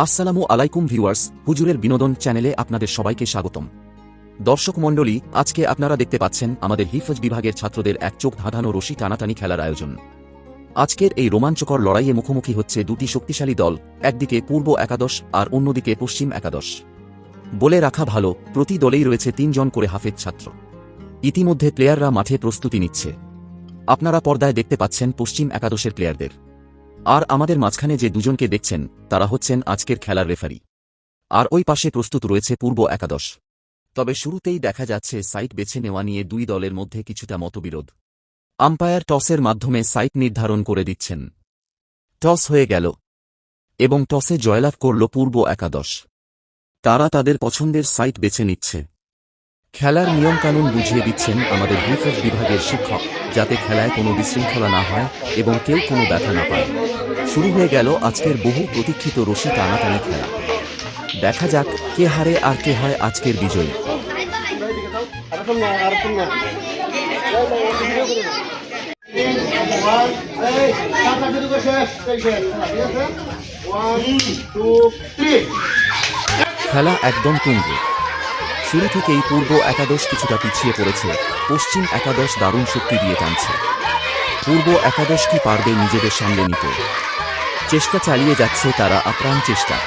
আসসালামু আলাইকুম ভিউয়ার্স, হুজুরের বিনোদন চ্যানেলে আপনাদের সবাইকে স্বাগতম। দর্শক মণ্ডলী, আজকে আপনারা দেখতে পাচ্ছেন আমাদের হিফজ বিভাগের ছাত্রদের এক চোখ ধাঁধানো রশি টানাটানি খেলার আয়োজন। আজকের এই রোমাঞ্চকর লড়াইয়ে মুখোমুখি হচ্ছে দুটি শক্তিশালী দল, একদিকে পূর্ব একাদশ আর অন্যদিকে পশ্চিম একাদশ। বলে রাখা ভালো, প্রতি দলেই রয়েছে ৩ জন করে হাফেজ ছাত্র। ইতিমধ্যে প্লেয়াররা মাঠে প্রস্তুতি নিচ্ছে। আপনারা পর্দায় দেখতে পাচ্ছেন পশ্চিম একাদশের প্লেয়ারদের। আর আমাদের মাঝখানে যে দুজনকে দেখছেন তারা হচ্ছেন আজকের খেলার রেফারি। আর ওই পাশে প্রস্তুত রয়েছে পূর্ব একাদশ। তবে শুরুতেই দেখা যাচ্ছে সাইট বেছে নেওয়া নিয়ে দুই দলের মধ্যে কিছুটা মতবিরোধ। আম্পায়ার টসের মাধ্যমে সাইট নির্ধারণ করে দিচ্ছেন। টস হয়ে গেল এবং টসে জয়লাভ করল পূর্ব একাদশ। তারা তাদের পছন্দের সাইট বেছে নিচ্ছে। খেলার নিয়মকানুন বুঝিয়ে দিচ্ছেন আমাদের হিফজ বিভাগের শিক্ষক, যাতে খেলায় কোনো বিশৃঙ্খলা না হয় এবং কেউ কোনো ব্যথা না পায়। শুরু হয়ে গেল আজকের বহু প্রতীক্ষিত রশি টানাটানি খেলা। দেখা যাক কে হারে আর কে হয় আজকের বিজয়ী। খেলা একদম তুঙ্গে। শুরু থেকেই পূর্ব একাদশ কিছুটা পিছিয়ে পড়েছে, পশ্চিম একাদশ দারুণ শক্তি দিয়ে টানছে। পূর্ব একাদশ কি পারবে নিজেদের সামলে নিতে? চেষ্টা চালিয়ে যাচ্ছে তারা, আপ্রাণ চেষ্টা।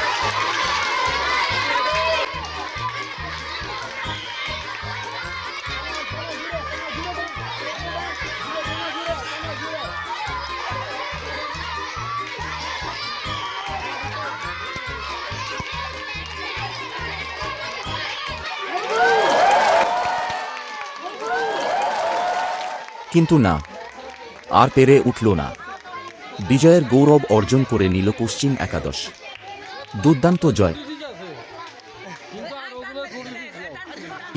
কিন্তু না, আর পেরে উঠল না। বিজয়ের গৌরব অর্জন করে নিল পশ্চিম একাদশ। দুর্দান্ত জয়।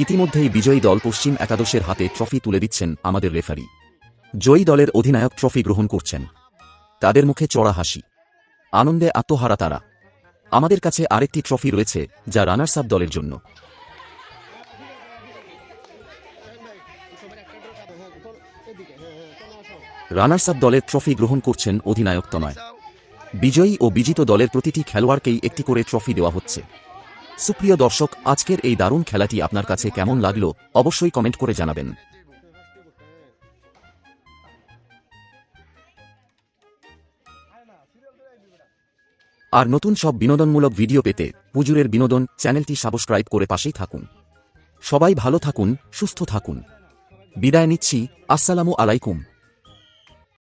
ইতিমধ্যেই বিজয়ী দল পশ্চিম একাদশের হাতে ট্রফি তুলে দিচ্ছেন আমাদের রেফারি। জয়ী দলের অধিনায়ক ট্রফি গ্রহণ করছেন। তাদের মুখে চড়া হাসি, আনন্দে আত্মহারা তারা। আমাদের কাছে আরেকটি ট্রফি রয়েছে, যা রানার্স আপ দলের জন্য। রানার্স আপ দলের ট্রফি গ্রহণ করছেন অধিনায়ক তনয়। বিজয়ী ও বিজিত দলের প্রতিটি খেলোয়াড়কেই একটি করে ট্রফি দেওয়া হচ্ছে। সুপ্রিয় দর্শক, আজকের এই দারুণ খেলাটি আপনার কাছে কেমন লাগলো অবশ্যই কমেন্ট করে জানাবেন। আর নতুন সব বিনোদনমূলক ভিডিও পেতে হুজুরের বিনোদন চ্যানেলটি সাবস্ক্রাইব করে পাশেই থাকুন। সবাই ভালো থাকুন, সুস্থ থাকুন। বিদায় নিচ্ছি। আসসালামু আলাইকুম।